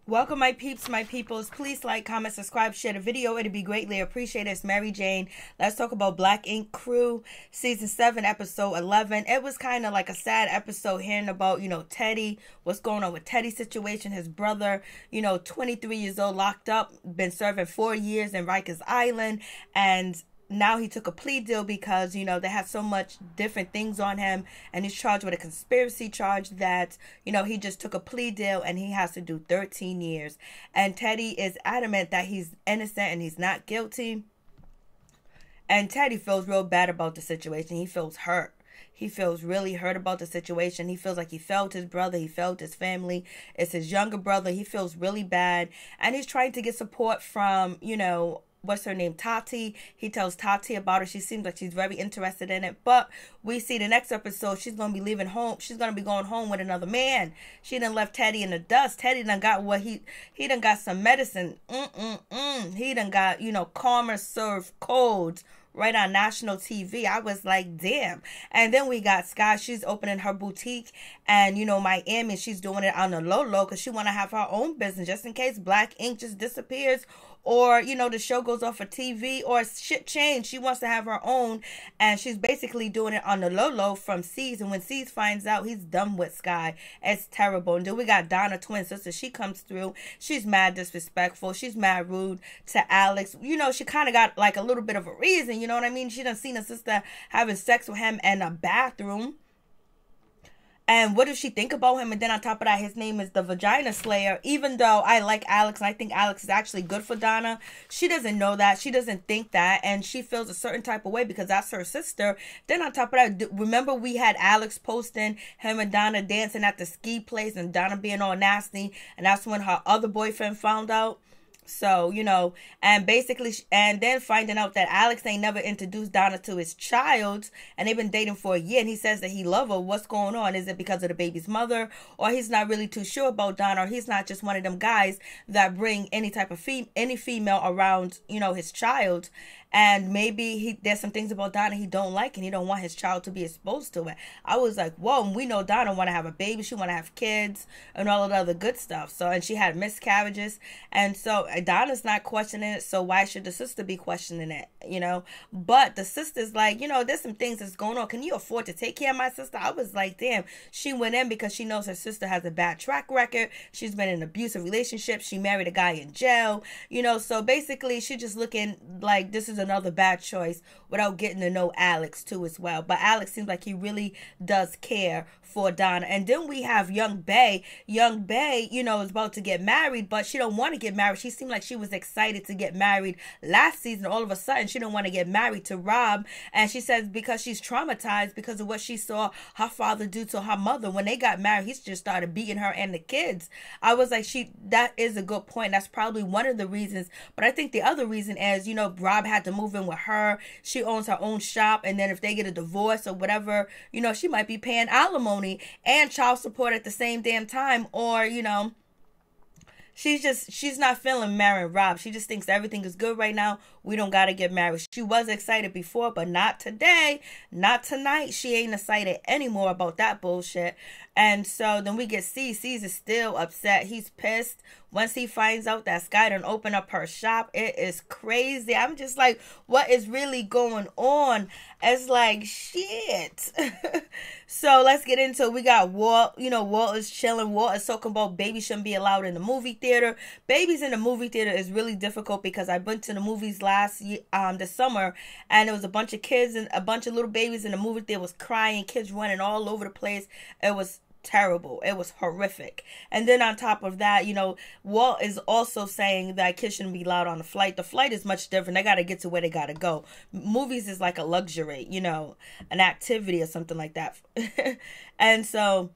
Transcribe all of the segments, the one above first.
Welcome, my peeps, my peoples. Please like, comment, subscribe, share the video. It'd be greatly appreciated. It's Mary Jane. Let's talk about Black Ink Crew, Season 7, Episode 11. It was kind of like a sad episode hearing about, Teddy, what's going on with Teddy's situation. His brother, 23 years old, locked up, been serving 4 years in Rikers Island, and now he took a plea deal because, they have so much different things on him, and he's charged with a conspiracy charge that, he just took a plea deal and he has to do 13 years. And Teddy is adamant that he's innocent and he's not guilty. And Teddy feels real bad about the situation. He feels hurt. He feels really hurt about the situation. He feels like he failed his brother. He failed his family. It's his younger brother. He feels really bad. And he's trying to get support from, what's her name, Tati. He tells Tati about it. She seems like she's very interested in it. But we see the next episode, she's going to be leaving home. She's going to be going home with another man. She done left Teddy in the dust. Teddy done got what he done got some medicine. He done got, Karma served codes right on national TV. I was like, damn. And then we got Sky. She's opening her boutique, and Miami, she's doing it on the low because she want to have her own business just in case Black Ink just disappears, or the show goes off of TV, or shit change. She wants to have her own, and she's basically doing it on the low from C's. And when C's finds out, he's done with Sky. It's terrible. And then we got Donna, twin sister. She comes through. She's mad disrespectful. She's mad rude to Alex. She kind of got like a little bit of a reason. You know what I mean? She done seen her sister having sex with him in a bathroom. And what does she think about him? And then on top of that, his name is the Vagina Slayer. Even though I like Alex and I think Alex is actually good for Donna, she doesn't know that. She doesn't think that. And she feels a certain type of way because that's her sister. Then on top of that, remember we had Alex posting him and Donna dancing at the ski place and Donna being all nasty. And that's when her other boyfriend found out. So, and basically, and then finding out that Alex ain't never introduced Donna to his child, and they've been dating for a year, and he says that he love her. What's going on? Is it because of the baby's mother, or he's not really too sure about Donna, or he's not just one of them guys that bring any type of any female around, his child? And maybe there's some things about Donna he don't like, and he don't want his child to be exposed to it. I was like, whoa, and we know Donna want to have a baby. She want to have kids and all of the other good stuff. So, and she had miscarriages. And so Donna's not questioning it. So why should the sister be questioning it, But the sister's like, there's some things that's going on. Can you afford to take care of my sister? I was like, damn. She went in because she knows her sister has a bad track record. She's been in an abusive relationship. She married a guy in jail, So basically, she's just looking like this is another bad choice without getting to know Alex too as well. But Alex seems like he really does care for Donna. And then we have Young Bae. Young Bae, is about to get married, but she don't want to get married. She seemed like she was excited to get married last season. All of a sudden, she don't want to get married to Rob. And she says because she's traumatized because of what she saw her father do to her mother. When they got married, he just started beating her and the kids. I was like, that is a good point. That's probably one of the reasons. But I think the other reason is, Rob had to move in with her. She owns her own shop. And then if they get a divorce or whatever, she might be paying alimony and child support at the same damn time, or she's not feeling marrying Rob. She just thinks everything is good right now. We don't gotta get married. She was excited before, but not today, not tonight. She ain't excited anymore about that bullshit. And so then we get C's is still upset. He's pissed once he finds out that Sky done open up her shop. It is crazy. I'm just like, what is really going on? It's like, shit. So let's get into it. We got Walt. Walt is chilling. Walt is talking about babies shouldn't be allowed in the movie theater. Babies in the movie theater is really difficult because I went to the movies this summer, and there was a bunch of kids and a bunch of little babies in the movie theater was crying, kids running all over the place. It was terrible. It was horrific. And then on top of that, Walt is also saying that kids shouldn't be allowed on the flight. The flight is much different. They got to get to where they got to go. Movies is like a luxury, an activity or something like that. And so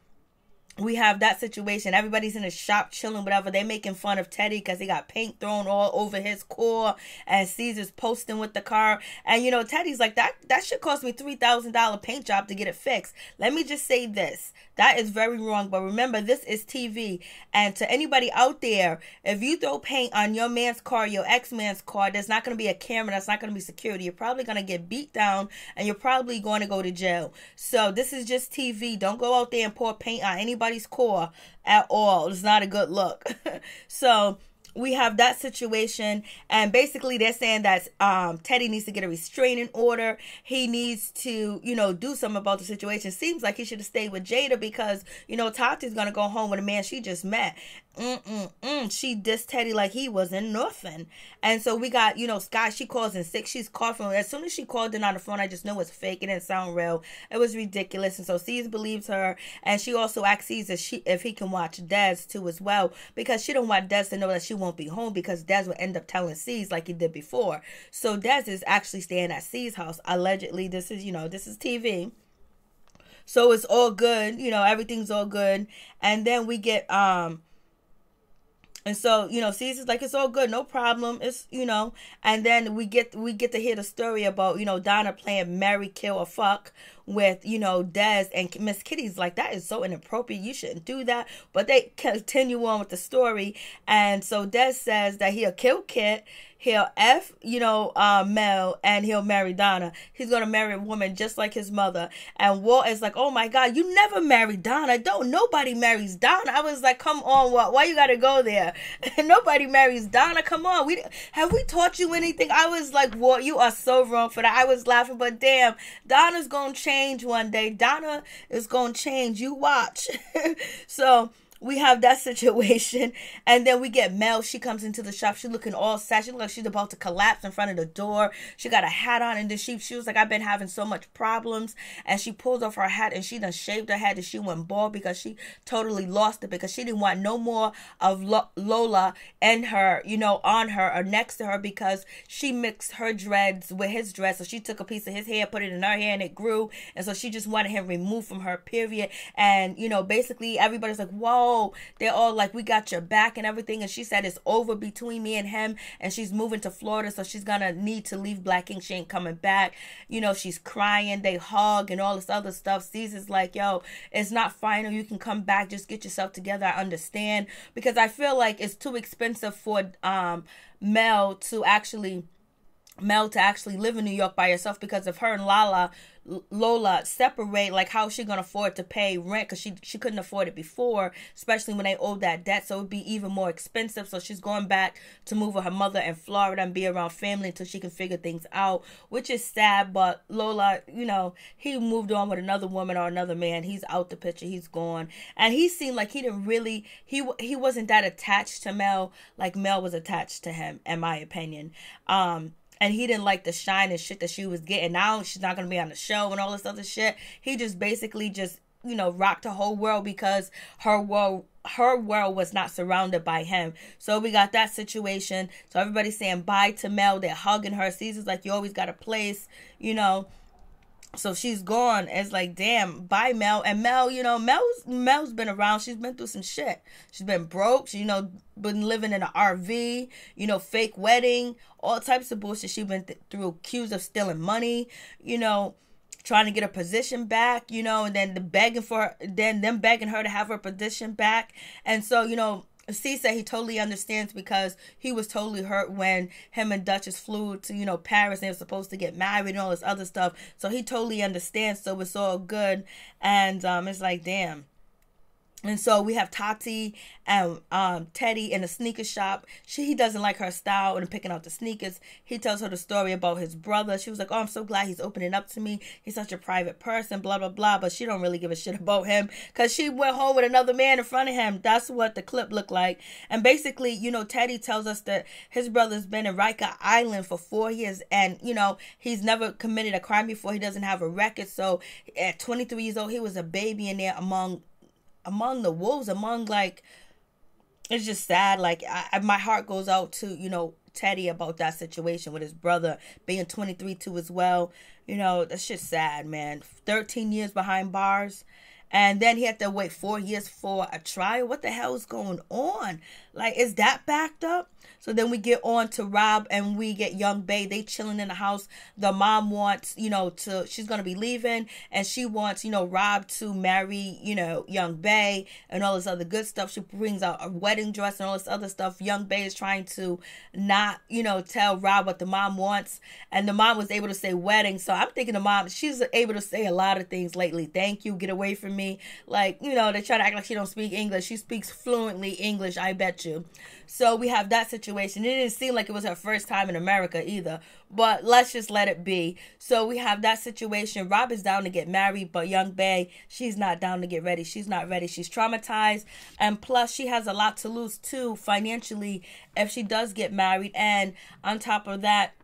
we have that situation. Everybody's in the shop chilling, whatever. They making fun of Teddy because he got paint thrown all over his car, and Caesar's posting with the car. And Teddy's like, that should cost me $3,000 paint job to get it fixed. Let me just say this. That is very wrong. But remember, this is TV. And to anybody out there, if you throw paint on your man's car, your ex-man's car, there's not going to be a camera. That's not going to be security. You're probably going to get beat down, and you're probably going to go to jail. So this is just TV. Don't go out there and pour paint on anybody anybody's core at all. It's not a good look. So we have that situation, and basically they're saying that Teddy needs to get a restraining order. He needs to, do something about the situation. Seems like he should have stayed with Jada because, Tati's gonna go home with a man she just met. She dissed Teddy like he wasn't nothing. And so we got, Scott, she calls in sick. She's coughing. As soon as she called in on the phone, I just know it's fake. It didn't sound real. It was ridiculous. And so C's believes her. And she also asks C's if he can watch Dez too as well, because she don't want Dez to know that she won't be home, because Dez would end up telling C's like he did before. So Dez is actually staying at C's house. Allegedly, this is TV. So it's all good. Everything's all good. And then we get, and so, C's is like, it's all good, no problem. It's, and then we get to hear the story about, Donna playing marry, kill, or fuck with, Dez, and Miss Kitty's like, that is so inappropriate. You shouldn't do that. But they continue on with the story. And so Dez says that he'll kill Kit, he'll F, Mel, and he'll marry Donna. He's going to marry a woman just like his mother. And Walt is like, oh my God, you never married Donna. Nobody marries Donna. I was like, come on, Walt, why you got to go there? Nobody marries Donna. Come on. Have we taught you anything? I was like, Walt, you are so wrong for that. I was laughing, but damn, Donna's going to change one day. Donna is going to change. You watch. So we have that situation, and then we get Mel. She comes into the shop. She's looking all sad. She looks like she's about to collapse in front of the door. She got a hat on, and then she was like, I've been having so much problems. And she pulls off her hat, and she done shaved her head, and she went bald because she totally lost it, because she didn't want no more of Lola and her, on her or next to her, because she mixed her dreads with his dreads. So she took a piece of his hair, put it in her hair, and it grew. And so she just wanted him removed from her, period. And, basically everybody's like, whoa. They're all like, we got your back and everything. And she said it's over between me and him, and she's moving to Florida, so she's gonna need to leave Black Ink. She ain't coming back. She's crying. They hug and all this other stuff. Caesar's like, yo, it's not final. You can come back. Just get yourself together. I understand, because I feel like it's too expensive for Mel to actually live in New York by herself, because if her and Lola separate, like, how is she gonna afford to pay rent? Because she couldn't afford it before, especially when they owed that debt. So it would be even more expensive. So she's going back to move with her mother in Florida and be around family until she can figure things out, which is sad. But Lola, he moved on with another woman or another man. He's out the picture. He's gone. And he seemed like he didn't really, he wasn't that attached to Mel like Mel was attached to him, in my opinion. And he didn't like the shine and shit that she was getting. Now she's not going to be on the show and all this other shit. He just basically rocked the whole world, because her world was not surrounded by him. So we got that situation. So everybody's saying bye to Mel. They're hugging her. Caesar's like, you always got a place, So she's gone. It's like, damn, bye, Mel. And Mel, Mel's been around. She's been through some shit. She's been broke. She, been living in an RV, fake wedding, all types of bullshit. She's been through, accused of stealing money, trying to get her position back, and then them begging her to have her position back. And so, C said he totally understands, because he was totally hurt when him and Duchess flew to, Paris, and they were supposed to get married and all this other stuff. So he totally understands. So it's all good. And it's like, damn. And so we have Tati and Teddy in a sneaker shop. He doesn't like her style and picking out the sneakers. He tells her the story about his brother. She was like, oh, I'm so glad he's opening up to me. He's such a private person, blah, blah, blah. But she don't really give a shit about him, because she went home with another man in front of him. That's what the clip looked like. And basically, Teddy tells us that his brother's been in Riker Island for 4 years, and, he's never committed a crime before. He doesn't have a record. So at 23 years old, he was a baby in there among the wolves, it's just sad. Like, my heart goes out to, Teddy about that situation with his brother being 23 too as well. That's just sad, man. 13 years behind bars. And then he had to wait 4 years for a trial. What the hell is going on? Like, is that backed up? So then we get on to Rob, and we get Young Bae. They chilling in the house. The mom wants, she's going to be leaving, and she wants, Rob to marry, Young Bae and all this other good stuff. She brings out a wedding dress and all this other stuff. Young Bae is trying to not, tell Rob what the mom wants. And the mom was able to say wedding. So I'm thinking the mom, she's able to say a lot of things lately. Thank you. Get away from me. Like, you know, they try to act like she don't speak English. She speaks fluently English, I bet you. So we have that situation. It didn't seem like it was her first time in America either, but let's just let it be. So we have that situation. Rob is down to get married, but young Bae, she's not down to get ready. She's not ready. She's traumatized, and plus she has a lot to lose too financially if she does get married. And on top of that,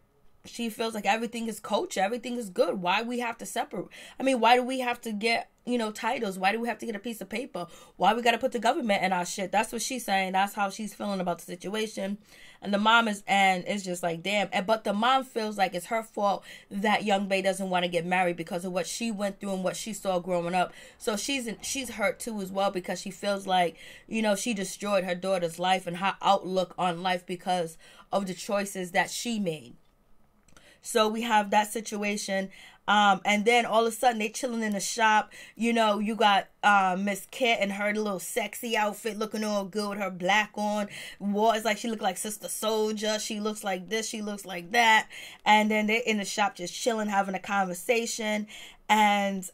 she feels like everything is kosher, everything is good. Why we have to separate? I mean, why do we have to get, you know, titles? Why do we have to get a piece of paper? Why we got to put the government in our shit? That's what she's saying. That's how she's feeling about the situation. And the mom is, and it's just like, damn. But the mom feels like it's her fault that young Bae doesn't want to get married because of what she went through and what she saw growing up. So she's hurt too as well, because she feels like, you know, she destroyed her daughter's life and her outlook on life because of the choices that she made. So we have that situation. And then all of a sudden they chilling in the shop. You know, you got Miss Kit in her little sexy outfit, looking all good with her black on. It's like she looked like Sister Soldier. She looks like this, she looks like that. And then they're in the shop just chilling, having a conversation. And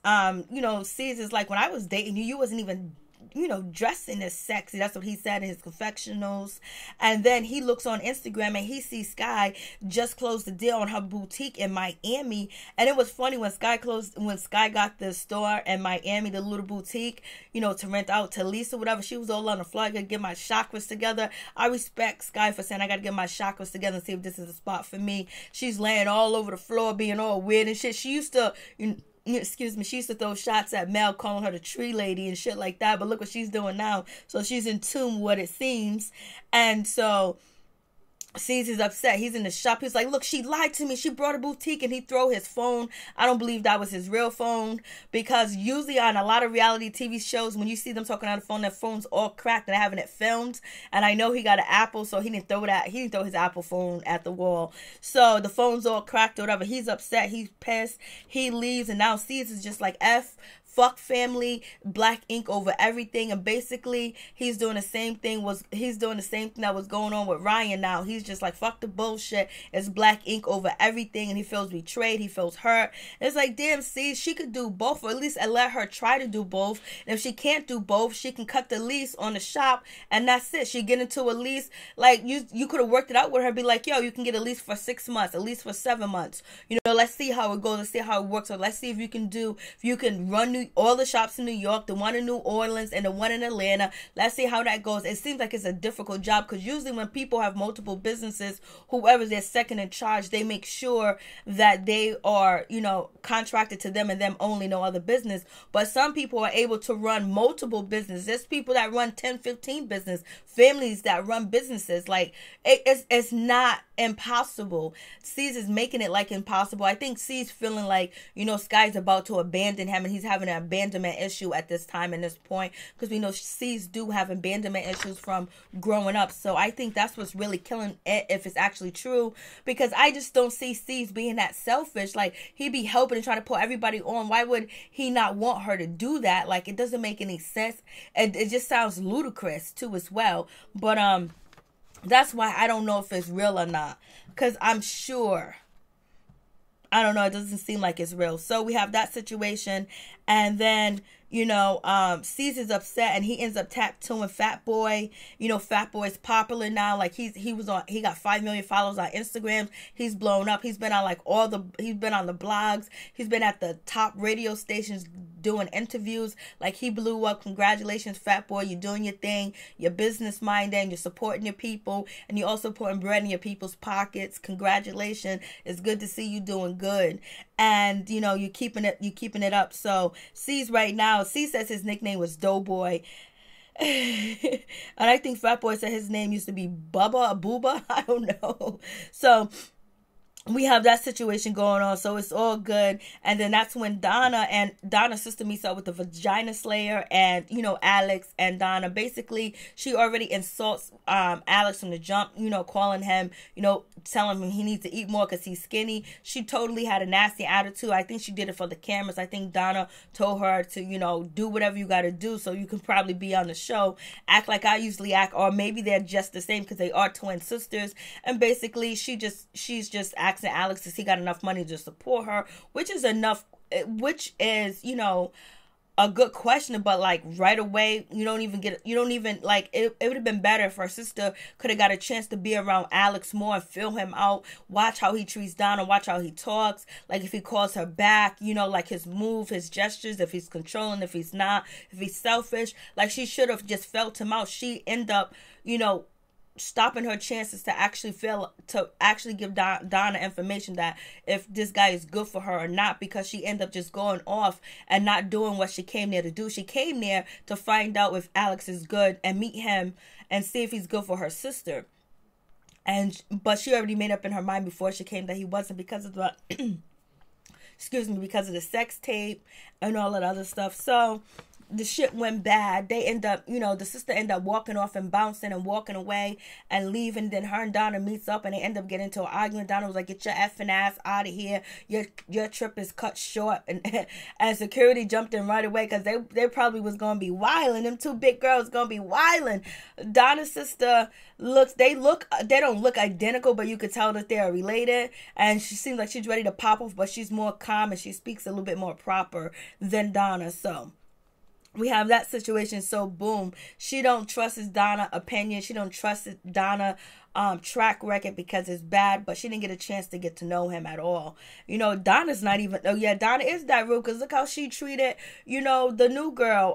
you know, Caesar's like, when I was dating you, you wasn't even, you know, dressing as sexy. That's what he said in his confessionals. And then he looks on Instagram and he sees Sky just closed the deal on her boutique in Miami. And it was funny when Sky got the store in Miami, the little boutique, you know, to rent out, to lease or whatever. She was all on the floor. I gotta get my chakras together. I respect Sky for saying I gotta get my chakras together and see if this is a spot for me. She's laying all over the floor, being all weird and shit. She used to, she used to throw shots at Mel, calling her the tree lady and shit like that. But look what she's doing now. So she's in tune with what it seems. And so Caesar's upset. He's in the shop. He's like, look, she lied to me. She brought a boutique, and he throw his phone. I don't believe that was his real phone, because usually on a lot of reality TV shows, when you see them talking on the phone, their phone's all cracked and having it filmed. And I know he got an Apple, so he didn't throw his Apple phone at the wall. So the phone's all cracked or whatever. He's upset. He's pissed. He leaves, and now Caesar's just like, fuck family, black ink over everything. And basically he's doing the same thing that was going on with Ryan now. He's just like, fuck the bullshit, it's black ink over everything. And he feels betrayed, he feels hurt. And it's like, damn, see, she could do both, or at least let her try to do both. And if she can't do both, she can cut the lease on the shop, and that's it. She get into a lease. Like, you could have worked it out with her, be like, yo, you can get a lease for 6 months, a lease for 7 months, you know, let's see how it goes, let's see how it works. Or let's see if you can run all the shops in New York, the one in New Orleans and the one in Atlanta. Let's see how that goes. It seems like it's a difficult job, because usually when people have multiple businesses, whoever's their second in charge, they make sure that they are, you know, contracted to them and them only, no other business. But some people are able to run multiple businesses. There's people that run 10, 15 business, families that run businesses. Like, it's not impossible. Caesar's making it like impossible. I think C's feeling like, you know, Sky's about to abandon him, and he's having an abandonment issue at this time and this point, because we know C's do have abandonment issues from growing up. So I think that's what's really killing it, if it's actually true, because I just don't see C's being that selfish. Like, he be helping and trying to put everybody on. Why would he not want her to do that? Like, it doesn't make any sense, and it just sounds ludicrous too as well. But that's why I don't know if it's real or not, because I'm sure, I don't know, it doesn't seem like it's real. So we have that situation. And then, you know, Caesar's upset, and he ends up tattooing Fat Boy. You know, Fat Boy's popular now. Like, he got 5 million followers on Instagram. He's blown up. He's been on he's been on the blogs. He's been at the top radio stations doing interviews. Like, he blew up. Congratulations, Fat Boy. You're doing your thing. You're business minded. You're supporting your people, and you're also putting bread in your people's pockets. Congratulations. It's good to see you doing good. And, you know, you're keeping it up. So C's right now, C says his nickname was Doughboy. And I think Fat Boy said his name used to be Bubba or Booba. I don't know. So we have that situation going on, so it's all good. And then that's when Donna's sister meets up with the Vagina Slayer, and, you know, Alex and Donna. Basically, she already insults Alex from the jump, you know, calling him, you know, telling him he needs to eat more because he's skinny. She totally had a nasty attitude. I think she did it for the cameras. I think Donna told her to, you know, do whatever you got to do so you can probably be on the show. Act like I usually act, or maybe they're just the same because they are twin sisters. And basically, she's just asking Alex if he got enough money to support her, which is, you know, a good question, but like right away, you don't even like it would have been better if her sister could have got a chance to be around Alex more and feel him out, watch how he treats Donna, watch how he talks, like if he calls her back, like his move, his gestures, if he's controlling, if he's not, if he's selfish. Like she should have just felt him out. She end up, stopping her chances to actually give Donna information that if this guy is good for her or not, because she ended up just going off and not doing what she came there to do. She came there to find out if Alex is good and meet him and see if he's good for her sister. But she already made up in her mind before she came that he wasn't, because of the because of the sex tape and all that other stuff. So the shit went bad. They end up, the sister ended up walking off and bouncing and walking away and leaving. Then her and Donna meets up and they end up getting into an argument. Donna was like, "Get your effing ass out of here. Your trip is cut short." And security jumped in right away because they probably was going to be wilding. Them two big girls going to be wilding. Donna's sister they don't look identical, but you could tell that they're related. And she seems like she's ready to pop off, but she's more calm and she speaks a little bit more proper than Donna. So we have that situation. So boom, she don't trust his Donna opinion. She don't trust his Donna track record because it's bad, but she didn't get a chance to get to know him at all. Donna's not even, Donna is that rude, because look how she treated, the new girl,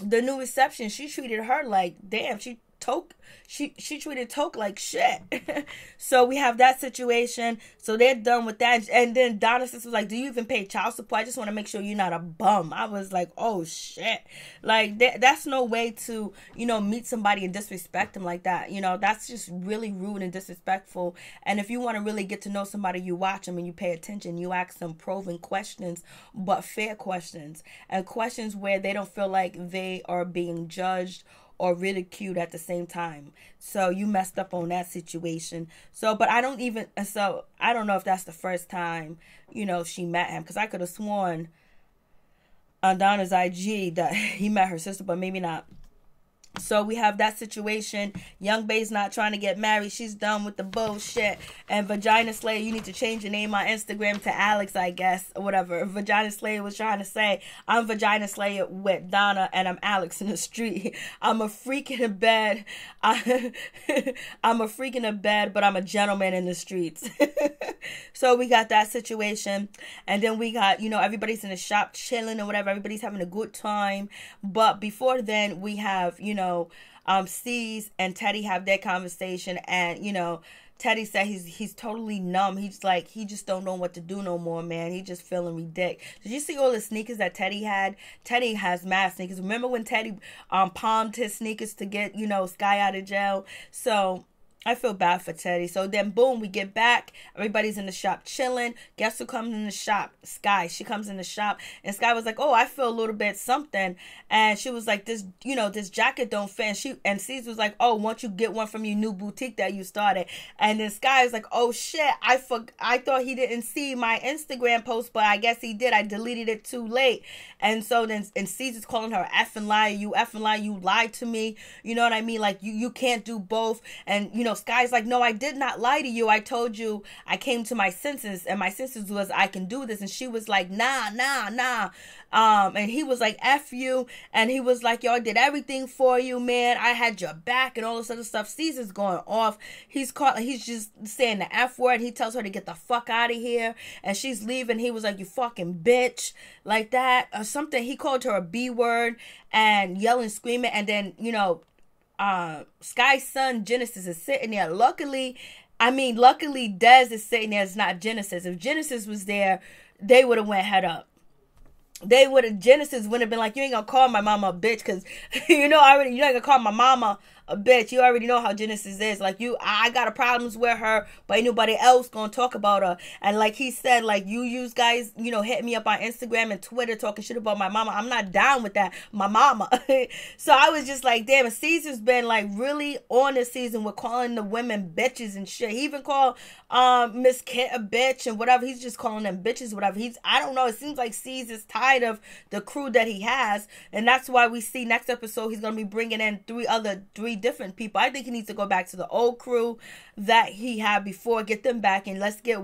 the new reception. She treated her like, damn, she treated Toke like shit. So we have that situation. So they're done with that. And then Donna's sister was like, "Do you even pay child support? I just want to make sure you're not a bum." I was like, oh shit. Like that's no way to, meet somebody and disrespect them like that. That's just really rude and disrespectful. And if you want to really get to know somebody, you watch them and you pay attention. You ask them probing questions, but fair questions, and questions where they don't feel like they are being judged or ridiculed at the same time. So you messed up on that situation. But I don't know if that's the first time, she met him, because I could have sworn on Donna's IG that he met her sister, but maybe not. So we have that situation. Young Bae's not trying to get married. She's done with the bullshit. And Vagina Slayer, you need to change your name on Instagram to Alex, I guess, or whatever. Vagina Slayer was trying to say, "I'm Vagina Slayer with Donna and I'm Alex in the street. I'm a freak in the bed. I'm a freak in the bed, but I'm a gentleman in the streets." So we got that situation. And then we got, everybody's in the shop chilling or whatever. Everybody's having a good time. But before then, we have, C's and Teddy have their conversation, and Teddy said he's totally numb. He's like, he just don't know what to do no more, man. He just feeling ridiculous. Did you see all the sneakers that Teddy had? Teddy has mad sneakers. Remember when Teddy palmed his sneakers to get Sky out of jail? So I feel bad for Teddy. So then, boom, we get back. Everybody's in the shop chilling. Guess who comes in the shop? Sky. She comes in the shop, and Sky was like, "Oh, I feel a little bit something." And she was like, "This, this jacket don't fit." And Caesar was like, "Oh, won't you get one from your new boutique that you started?" And then Sky was like, "Oh shit, I thought he didn't see my Instagram post, but I guess he did. I deleted it too late." And so then, and Caesar's calling her effing liar. "You effing liar. You lied to me." You know what I mean? Like you can't do both. And Sky's like, "No, I did not lie to you. I told you I came to my senses, and my senses was I can do this." And she was like, nah. And he was like, "F you." And he was like, "Yo, I did everything for you, man. I had your back," and all this other stuff. Caesar's going off. He's just saying the F word. He tells her to get the fuck out of here. And she's leaving. He was like, "You fucking bitch," like that. Or something. He called her a B word and yelling, screaming. And then, Sky's son Genesis is sitting there. Luckily Dez is sitting there. It's not Genesis. If Genesis was there, they would have went head up. Genesis would have been like, "You ain't gonna call my mama a bitch," because you're not gonna call my mama a bitch. You already know how Genesis is. Like, I got a problems with her, but ain't nobody else gonna talk about her. And like he said, like, you guys, hit me up on Instagram and Twitter talking shit about my mama. I'm not down with that. My mama. So I was just like, damn, Caesar's been like really on this season with calling the women bitches and shit. He even called Miss Kit a bitch and whatever. He's just calling them bitches, whatever. I don't know. It seems like Caesar's tired of the crew that he has. And that's why we see next episode he's gonna be bringing in three three different people. I think he needs to go back to the old crew that he had before, get them back, and let's get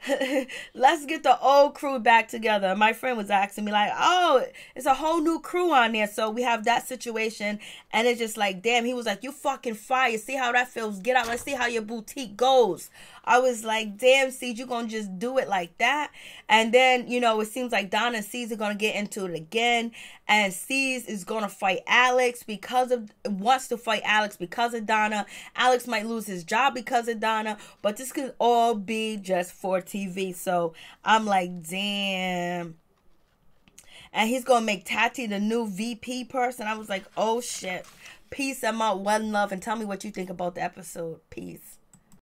the old crew back together. My friend was asking me like, oh, it's a whole new crew on there. So we have that situation, and it's just like, damn, he was like, you fucking fire. See how that feels? Get out. Let's see how your boutique goes. I was like, damn, Cease, you gonna just do it like that? And then, you know, it seems like Donna and Cease are gonna get into it again. And Cease is gonna fight Alex wants to fight Alex because of Donna. Alex might lose his job because of Donna. But this could all be just for TV. So I'm like, damn. And he's gonna make Tati the new VP person. I was like, oh shit. Peace. I'm out. One love. And tell me what you think about the episode. Peace.